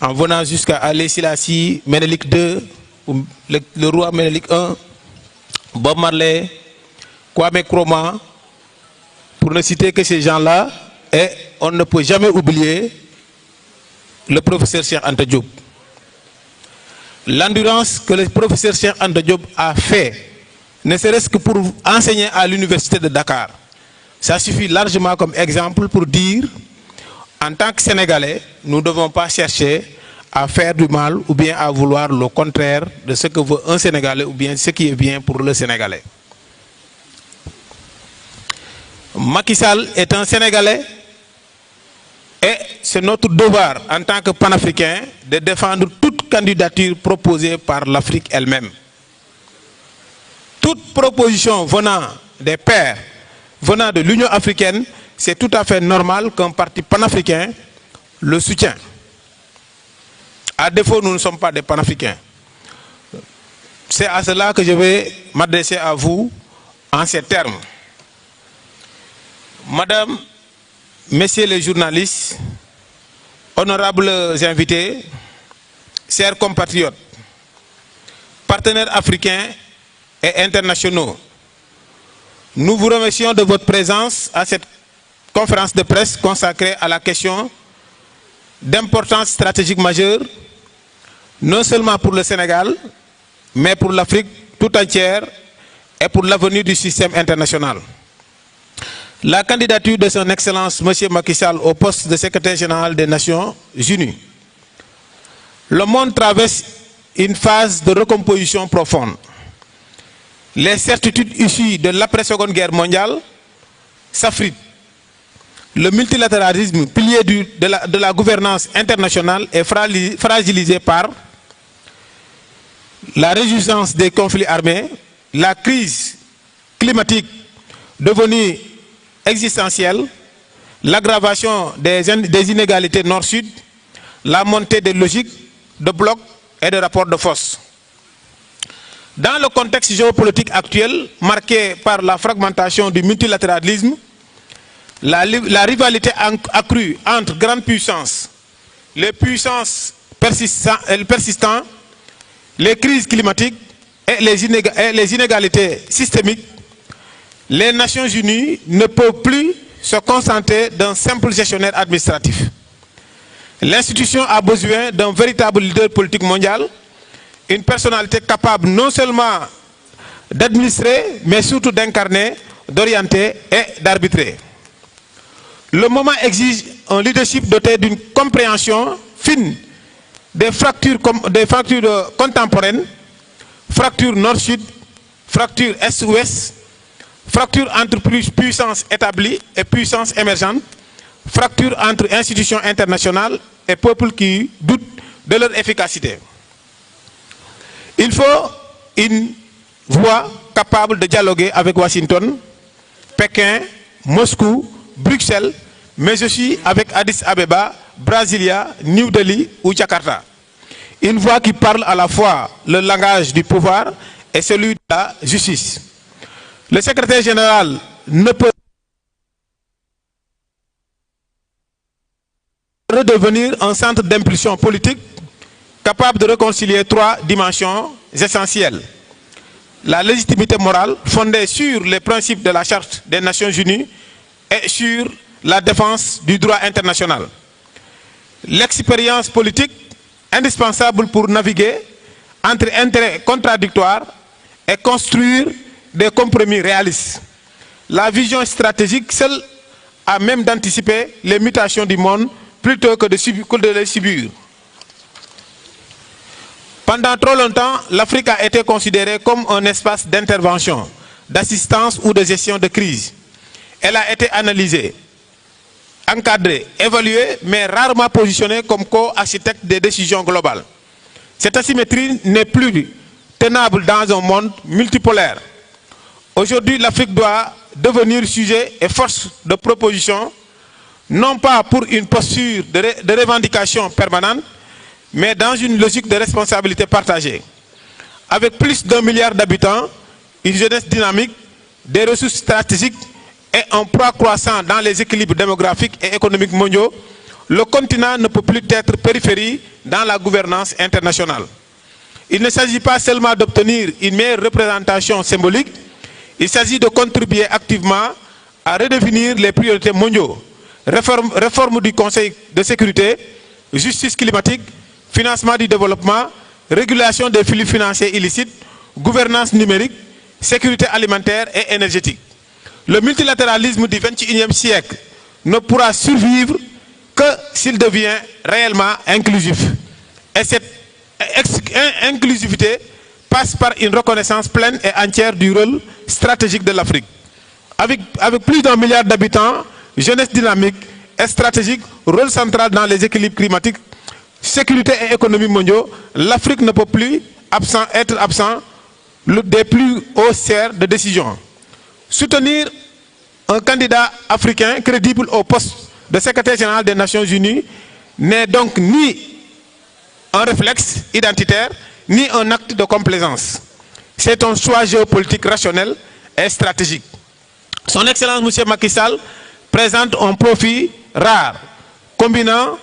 en venant jusqu'à Haïlé Sélassie, Ménélik II, le roi Ménélik I, Bob Marley, Kwame Nkrumah, pour ne citer que ces gens-là, et on ne peut jamais oublier le professeur Cheikh Anta Diop. L'endurance que le professeur Cheikh Anta Diop a fait, ne serait-ce que pour enseigner à l'université de Dakar, ça suffit largement comme exemple pour dire, en tant que Sénégalais, nous ne devons pas chercher à faire du mal ou bien à vouloir le contraire de ce que veut un Sénégalais ou bien ce qui est bien pour le Sénégalais. Macky Sall est un Sénégalais et c'est notre devoir en tant que panafricain de défendre toute candidature proposée par l'Afrique elle-même. Toute proposition venant des pairs, venant de l'Union africaine, c'est tout à fait normal qu'un parti panafricain le soutienne. À défaut, nous ne sommes pas des panafricains. C'est à cela que je vais m'adresser à vous en ces termes. Madame, Messieurs les journalistes, honorables invités, chers compatriotes, partenaires africains et internationaux, nous vous remercions de votre présence à cette conférence de presse consacrée à la question d'importance stratégique majeure, non seulement pour le Sénégal, mais pour l'Afrique tout entière et pour l'avenir du système international. La candidature de son Excellence M. Macky Sall au poste de secrétaire général des Nations Unies. Le monde traverse une phase de recomposition profonde. Les certitudes issues de l'après-seconde guerre mondiale s'affritent. Le multilatéralisme, pilier de la gouvernance internationale, est fragilisé par la résurgence des conflits armés, la crise climatique devenue existentielle, l'aggravation des inégalités nord-sud, la montée des logiques de blocs et de rapports de force. Dans le contexte géopolitique actuel, marqué par la fragmentation du multilatéralisme, la rivalité accrue entre grandes puissances, les puissances persistantes, les crises climatiques et les inégalités systémiques, les Nations Unies ne peuvent plus se concentrer d'un simple gestionnaire administratif. L'institution a besoin d'un véritable leader politique mondial, une personnalité capable non seulement d'administrer, mais surtout d'incarner, d'orienter et d'arbitrer. Le moment exige un leadership doté d'une compréhension fine des fractures contemporaines, fractures nord-sud, fractures est-ouest, fractures entre puissances établies et puissances émergentes, fractures entre institutions internationales et peuples qui doutent de leur efficacité. Il faut une voix capable de dialoguer avec Washington, Pékin, Moscou, Bruxelles, mais aussi avec Addis Abeba, Brasilia, New Delhi ou Jakarta. Une voix qui parle à la fois le langage du pouvoir et celui de la justice. Le secrétaire général ne peut redevenir un centre d'impulsion politique capable de réconcilier trois dimensions essentielles. La légitimité morale fondée sur les principes de la Charte des Nations Unies et sur la défense du droit international. L'expérience politique indispensable pour naviguer entre intérêts contradictoires et construire des compromis réalistes. La vision stratégique seule à même d'anticiper les mutations du monde plutôt que de les subir. Pendant trop longtemps, l'Afrique a été considérée comme un espace d'intervention, d'assistance ou de gestion de crise. Elle a été analysée, encadrée, évaluée, mais rarement positionnée comme co-architecte des décisions globales. Cette asymétrie n'est plus tenable dans un monde multipolaire. Aujourd'hui, l'Afrique doit devenir sujet et force de proposition, non pas pour une posture de revendication permanente, mais dans une logique de responsabilité partagée. Avec plus d'1 milliard d'habitants, une jeunesse dynamique, des ressources stratégiques et un poids croissant dans les équilibres démographiques et économiques mondiaux, le continent ne peut plus être périphérie dans la gouvernance internationale. Il ne s'agit pas seulement d'obtenir une meilleure représentation symbolique, il s'agit de contribuer activement à redéfinir les priorités mondiaux, réforme du Conseil de sécurité, justice climatique, financement du développement, régulation des flux financiers illicites, gouvernance numérique, sécurité alimentaire et énergétique. Le multilatéralisme du XXIe siècle ne pourra survivre que s'il devient réellement inclusif. Et cette inclusivité passe par une reconnaissance pleine et entière du rôle stratégique de l'Afrique. Avec plus d'1 milliard d'habitants, jeunesse dynamique et stratégique, rôle central dans les équilibres climatiques, sécurité et économie mondiaux, l'Afrique ne peut plus être absent des plus hauts sphères de décision. Soutenir un candidat africain crédible au poste de secrétaire général des Nations Unies n'est donc ni un réflexe identitaire, ni un acte de complaisance. C'est un choix géopolitique rationnel et stratégique. Son Excellence M. Macky Sall présente un profil rare, combinant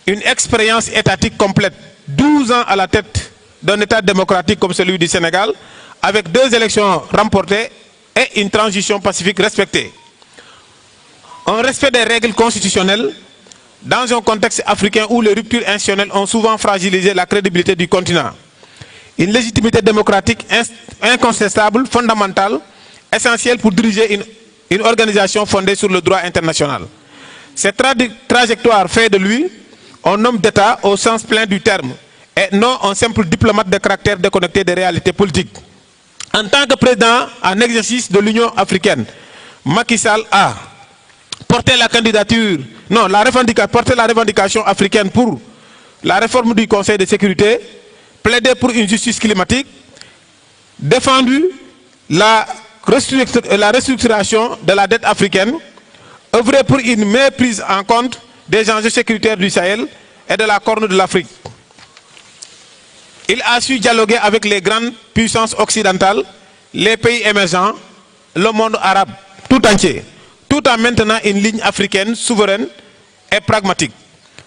une expérience étatique complète, 12 ans à la tête d'un État démocratique comme celui du Sénégal, avec 2 élections remportées et une transition pacifique respectée. Un respect des règles constitutionnelles dans un contexte africain où les ruptures institutionnelles ont souvent fragilisé la crédibilité du continent. Une légitimité démocratique incontestable, fondamentale, essentielle pour diriger une organisation fondée sur le droit international. Cette trajectoire fait de lui un homme d'État au sens plein du terme et non un simple diplomate de caractère déconnecté des réalités politiques. En tant que président en exercice de l'Union africaine, Macky Sall a porté la revendication africaine pour la réforme du Conseil de sécurité, plaidé pour une justice climatique, défendu la restructuration de la dette africaine, œuvré pour une meilleure prise en compte des enjeux sécuritaires du Sahel et de la Corne de l'Afrique. Il a su dialoguer avec les grandes puissances occidentales, les pays émergents, le monde arabe tout entier, tout en maintenant une ligne africaine souveraine et pragmatique.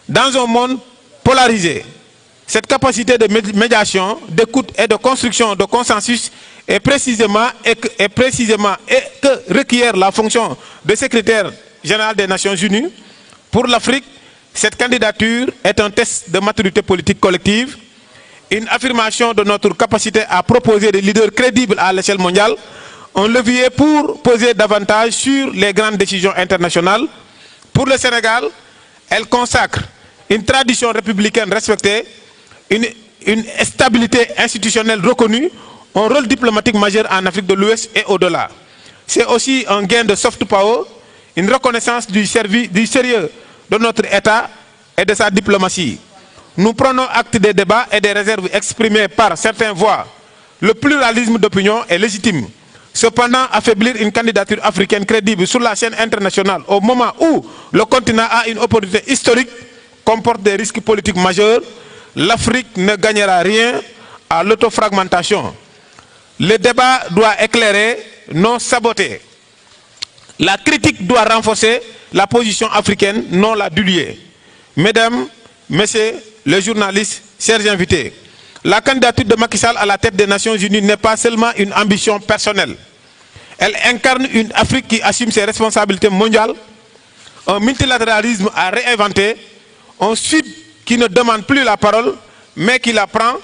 Dans un monde polarisé, cette capacité de médiation, d'écoute et de construction de consensus est précisément que requiert la fonction de secrétaire général des Nations Unies. Pour l'Afrique, cette candidature est un test de maturité politique collective, une affirmation de notre capacité à proposer des leaders crédibles à l'échelle mondiale, un levier pour peser davantage sur les grandes décisions internationales. Pour le Sénégal, elle consacre une tradition républicaine respectée, une stabilité institutionnelle reconnue, un rôle diplomatique majeur en Afrique de l'Ouest et au-delà. C'est aussi un gain de soft power, une reconnaissance du sérieux de notre État et de sa diplomatie. Nous prenons acte des débats et des réserves exprimées par certaines voix. Le pluralisme d'opinion est légitime. Cependant, affaiblir une candidature africaine crédible sur la scène internationale au moment où le continent a une opportunité historique comporte des risques politiques majeurs. L'Afrique ne gagnera rien à l'autofragmentation. Le débat doit éclairer, non saboter. La critique doit renforcer la position africaine, non la diluer. Mesdames, Messieurs les journalistes, chers invités, la candidature de Macky Sall à la tête des Nations Unies n'est pas seulement une ambition personnelle. Elle incarne une Afrique qui assume ses responsabilités mondiales, un multilatéralisme à réinventer, un Sud qui ne demande plus la parole, mais qui la prend.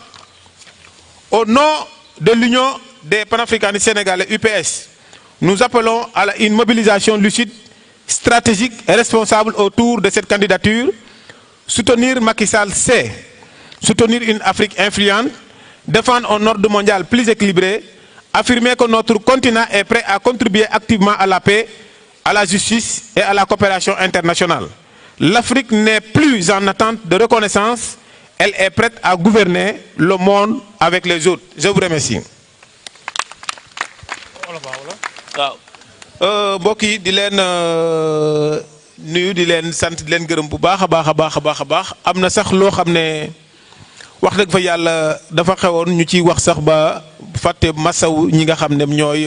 Au nom de l'Union des panafricanistes sénégalais, UPS, nous appelons à une mobilisation lucide, stratégique et responsable autour de cette candidature. Soutenir Macky Sall, c'est soutenir une Afrique influente, défendre un ordre mondial plus équilibré, affirmer que notre continent est prêt à contribuer activement à la paix, à la justice et à la coopération internationale. L'Afrique n'est plus en attente de reconnaissance, elle est prête à gouverner le monde avec les autres. Je vous remercie. mbokk yi di leen nuyu di leen sant di leen gërëm bu baax a baax am na sax loo xam ne wax dëgg fa yàlla dafa xewoon ñu ciy wax sax ba fàtte masaw ñi nga xam ne ñooy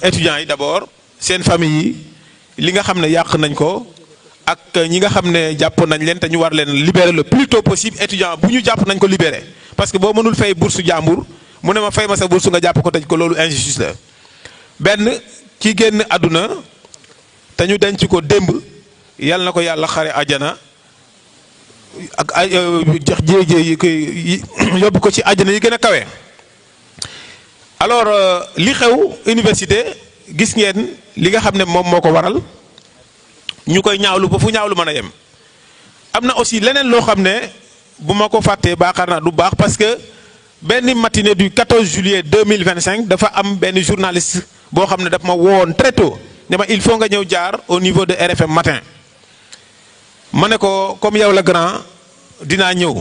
étudiants yi d'abord seen famille yi li nga xam ne yàq nañ ko ak ñi nga xam ne jàpp nañ leen te ñu war leen libérer le plus tôt possible. étudiant bu ñu jàpp nañ ko libérer parce que boo mënul fay bourse jàmbur mu ne ma fay ma sa bourse nga jàpp ko tëj ko, loolu injustice la. benn ki génn àdduna te ñu denc ko démb, yal na ko yàlla xare àjjana ak ay jox jéejee yi koy yóbbu ko ci àjjana yi gën a kawe. alors li xew université gis ngeen li nga xam ne moom moo ko waral, ñu koy ñaawlu ba fu ñaawlu mën a yem. am na aussi leneen loo xam ne bu ma ko fàttee baakaar naa du baax, parce que benn matinée du 14 juillet 2025 dafa am benn journaliste boo xam ne daf ma woon très tôt ne ma il faut nga ñëw jaar au niveau de RFM matin. ma ne ko comme yow la grand dinaa ñëw,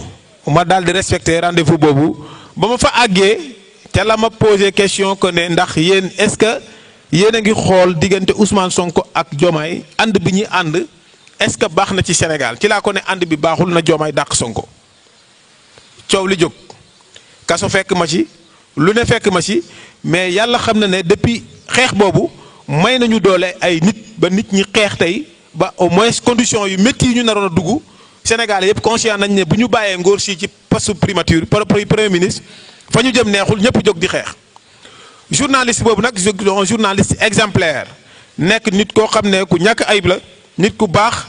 ma daal di respecter rendez-vous boobu. ba ma fa àggee ca la ma posé question que ne ndax yéen est-ce que yéen a ngi xool diggante Ousmane Sonko ak Diomaye ànd bi ñuy ànd est-ce que baax na ci Sénégal. ci laa ko ne ànd bi baaxul na Diomaye dàq Sonko. coow li jóg kaso fekk ma ci, lu ne fekk ma ci, mais yàlla xam na ne depuis xeex boobu may nañu doole ay nit ba nit ñi xeex tey ba au moins conditions yu métti yi ñu naroon a dugg Sénégal yëpp conscient nañ ne bu ñu bàyyee ngóor si ci poste primature premier ministre fa ñu jëm neexul, ñëpp jóg di xeex. journaliste boobu nag un journaliste exemplaire, nekk nit koo xam ne ku ñàkk ayib la, nit ku baax,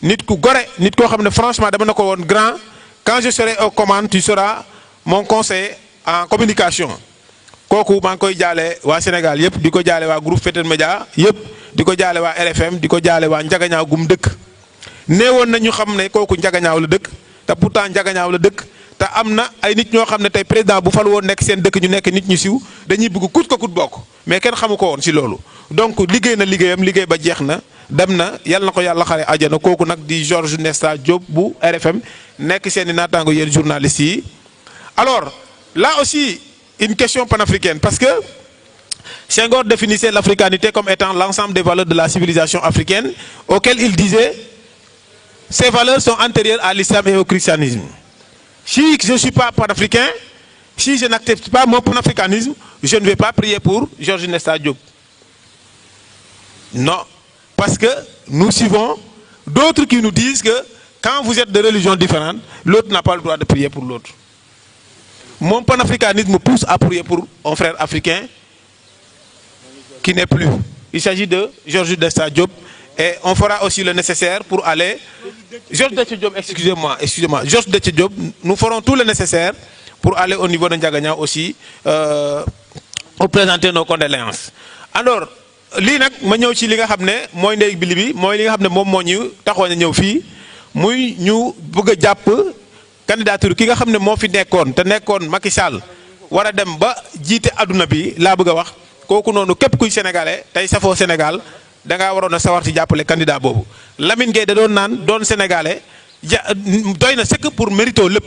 nit ku gore, nit koo xam ne franchement dama na ko woon grand, quand je serai aux commandes tu seras mon conseiller en communication. kooku maa ngi koy jaale waa Sénégal yëpp, di ko jaale waa groupe Futurs Médias yëpp, di ko jaale waa RFM, di ko jaale waa Njagañaaw gum dëkk. neewoon na ñu xam ne kooku Njagañaaw la dëkk, te pourtant Njagañaaw la dëkk. te am na ay nit ñoo xam ne tey président bu fal woon nekk seen dëkk ñu nekk nit ñu siw dañuy bëgg kut ko kut bokk, mais kenn xamu ko woon si loolu. donc liggéey na liggéeyam, liggéey ba jeex na, dem na, yal na ko yàlla xare àjjana. kooku nag di Georges Nesta Diop bu RFM, nekk seen i naataango yéen journalistes yi. alors là aussi une question panafricaine, parce que Senghor définissait l'africanité comme étant l'ensemble des valeurs de la civilisation africaine, auxquelles il disait ces valeurs sont antérieures à l'islam et au christianisme. Si je ne suis pas panafricain, si je n'accepte pas mon panafricanisme, je ne vais pas prier pour Georges Nesta Diop. Non, parce que nous suivons d'autres qui nous disent que quand vous êtes de religions différentes, l'autre n'a pas le droit de prier pour l'autre. Mon panafricanisme me pousse à prier pour un frère africain qui n'est plus. Il s'agit de Georges Nesta Diop, et on fera aussi le nécessaire pour aller... Georges Nesta Diop, excusez-moi, Georges Nesta Diop, nous ferons tout le nécessaire pour aller au niveau de Ndiaganiao aussi, pour présenter nos condoléances. Alors, lii nag ma ñëw ci li nga xam ne mooy ndey bili bi, mooy li nga xam ne moom moo ñu taxoon a ñëw fii, muy ñu bëgg a jàpp candidature ki nga xam ne moo fi nekkoon te nekkoon Macky Sall war a dem ba jiite adduna bi laa bëgg a wax. kooku noonu képp kuy sénégalais tey safoo Sénégal da ngaa waroon a sawar ci jàppale candidat boobu. Lamine Gueye da doon naan doon sénégalais doy na sëkk pour mérito lépp.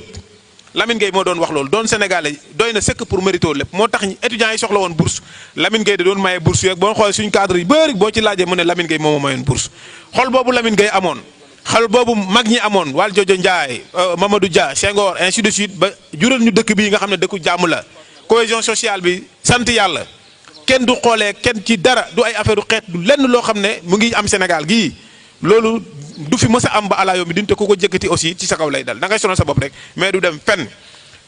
Lamine Gueye moo doon wax loolu doon sénégalais doy na sëkk pour mérito lépp, moo tax étudiants yi soxla woon bourse. Lamine Gueye da doon maye bourse yeeg boo xoolee suñu cadre yi bëri boo ci laajee mu ne Lamine Gueye moo ma mayoon bourse. xol boobu Lamine Gueye amoon, xol boobu mag ñi amoon, Valdiodio Ndiaye, Mamadou Dia, Senghor ainsi de suite, ba jural ñu dëkk bii nga xam ne dëkku jàmm la. cohésion sociale bi sant yàlla. kenn du xoolee kenn ci dara, du ay affaire xeet, du lenn loo xam ne mu ngi am Sénégal gii loolu du fi mës a am ba ala yow mi dinte ku ko jëkkati aussi ci sa kaw lay dal, da ngay sonal sa bopp rek mais du dem fenn.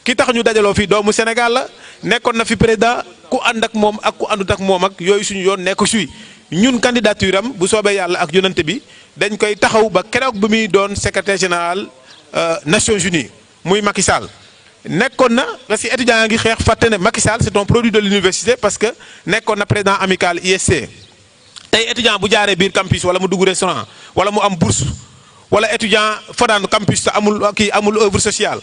ki tax ñu dajaloo fii doomu Sénégal la, nekkoon na fi président, ku ànd ak moom ak ku àndut ak moom ak yooyu suñu yoon nekk suy ñun candidature am bu soobee yàlla ak yonante bi dañ koy taxaw ba keroog bi muy doon secrétaire général Nations Unies muy Macky Sall. nekkoon na parce que étudiant ngi xeex fàtte ne Macky Sall c'est un produit de l'université, parce que nekkoon na président amical ISC. tey étudiant bu jaaree biir campus wala mu dugg restaurant wala mu am bourse wala étudiant fadaan campus te amul œuvre sociale,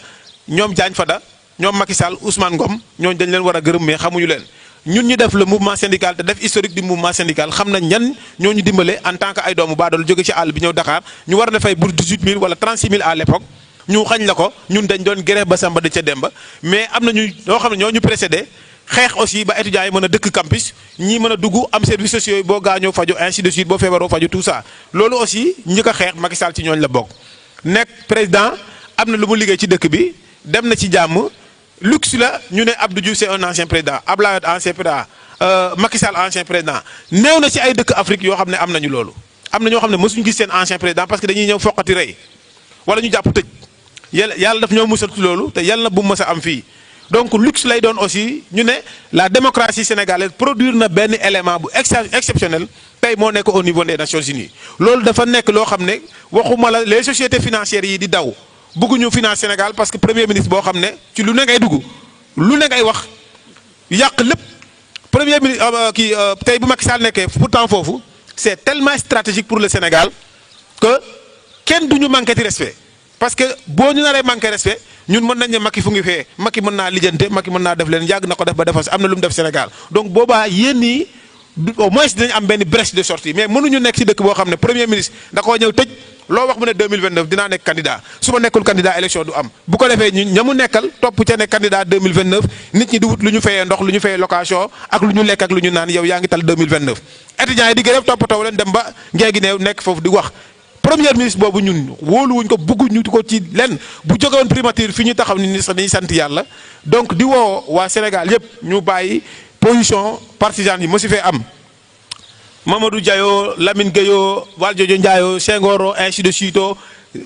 ñoom Diagne Fada, ñoom Macky Sall, Ousmane Ngom, ñooñu dañ leen war a gërëm mais xamuñu leen. ñun ñu def le mouvement syndical te def historique du mouvement syndical xam nañ ñan ñoo ñu dimbale en tant que ay doomu baadoolo jóge ci àll bi ñëw Dakar ñu war a fay bourse 18000 wala 36000 à l'époque. ñu xañ la ko ñun dañ doon grève ba samba de ca demba, mais am na ñu ñoo xam ne ñoo ñu précédé xeex aussi ba étudiants yi mën a dëkk campus, ñii mën a dugg am services sociaux yi boo gaañoo faju ainsi de suite, boo feebaroo faju tout ça. loolu aussi njëkk a xeex Macky Sall ci ñooñu la bokk. nekk président am na lu mu liggéey ci dëkk bi, dem na ci jàmm, luxe la ñu ne Abdou Diouf c'est un ancien président, Abdoulaye Wade ancien président, Macky Sall ancien président. néew na ci ay dëkk Afrique yoo xam ne am nañu loolu. am na ñoo xam ne mësuñu gis seen ancien président parce que dañuy ñëw foqati rey wala ñu jàpp tëj yàlla daf ñoo musal loolu te yàlla na bu mës a am fii. donc luxe lay doon aussi ñu ne la démocratie sénégalaise produire na benn élément bu exceptionnel tey moo nekk au niveau des Nations Unies loolu dafa nekk loo xam ne waxuma la les sociétés financières yi di daw bëgguñu finance Sénégal parce que premier ministre boo xam ne ci lu ne ngay dugg lu ne ngay wax yàq lépp premier ministre tey bu Macky Sall nekkee pourtant foofu c'est tellement stratégique pour le Sénégal que kenn du ñu manqué ci respect parce que boo ñu naree manqué respect ñun mën nañ ne Macky fu ngi fee Macky mën naa lijjante Macky mën naa def leen yàgg na ko def ba defal am na lu mu def Sénégal donc boobaa yéen ñii au moins dinañ am benn brèche de sortie mais mënuñu nekk ci dëkk boo xam ne premier ministre da koo ñëw tëj loo wax mu ne 2029 dinaa nekk candidat su ma nekkul candidat élection du am bu ko defee ñun ña mu nekkal topp ca ne candidat 2029 nit ñi di wut lu ñu fayee ndox lu ñu fayee location ak lu ñu lekk ak lu ñu naan yow yaa ngi tal 2029 étudiants yi di grève toppatoo leen dem ba ngeegi neew nekk foofu di wax premier ministre boobu ñun wóoluwuñ ko bëgguñu ko ci lenn bu jóge woon primature fi ñu taxaw ni dañuy sant yàlla donc di woo waa Sénégal yëpp ñu bàyyi position partisane yi mosu fee am Mamadou Diayo Lamine Gueye Valdiodio Ndiaye Senghor ainsi de suite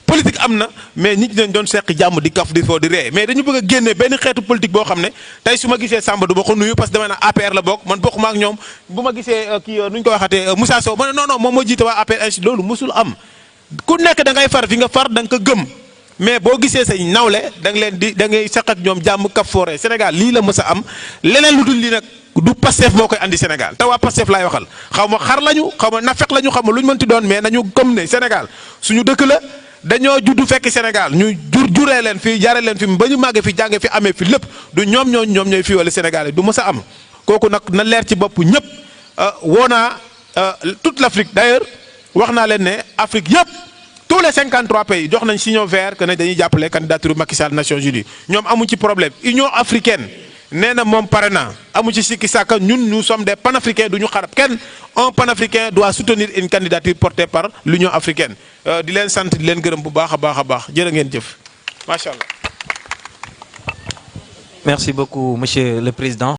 politique am na mais nit ñi dañ doon seq jàmm di kaf di foo di ree mais dañu bëgg a génne benn xeetu politique boo xam ne tey su ma gisee Samba du ma ko nuyu parce que damay naan APR la bokk man bokkuma ak ñoom bu ma gisee kii nu ñu ko waxatee Moussa Sow ma ne non moom moo jiite waa APR ainsi loolu mosul am ku nekk da ngay far fi nga far da nga ko gëm mais boo gisee say nawle da nga leen di da ngay seq ak ñoom jàmm kaf foore Sénégal lii la mës a am leneen lu dul lii nag du Pastef moo koy andi Sénégal te waa Pastef laay waxal xaw ma xar lañu xaw ma nafeq lañu xaw ma lu ñu mënti doon mais nañu gëm ne Sénégal suñu dëkk la dañoo juddu fekk Sénégal ñu juree leen fi jaaree leen fi ba ñu màggee fi jàngee fi amee fi lépp du ñoom ñooy fii wala Sénégal du mës a am kooku nag na leer ci bopp ñëpp woo naa toute l'Afrique d'ailleurs wax naa leen ne Afrique yëpp tous les 53 pays jox nañ signaux vert que ne dañuy jàppale candidature Macky Sall Nations Unies ñoom amuñ ci problème Union africaine nee na moom pare na amu ci sikki sàkka ñun nous sommes des panafricains du ñu xarab kenn un panafricain doit soutenir une candidature portée par l'Union africaine di leen sant di leen gërëm bu baax a baax jërë ngeen jëf macha allah. Merci beaucoup monsieur le président.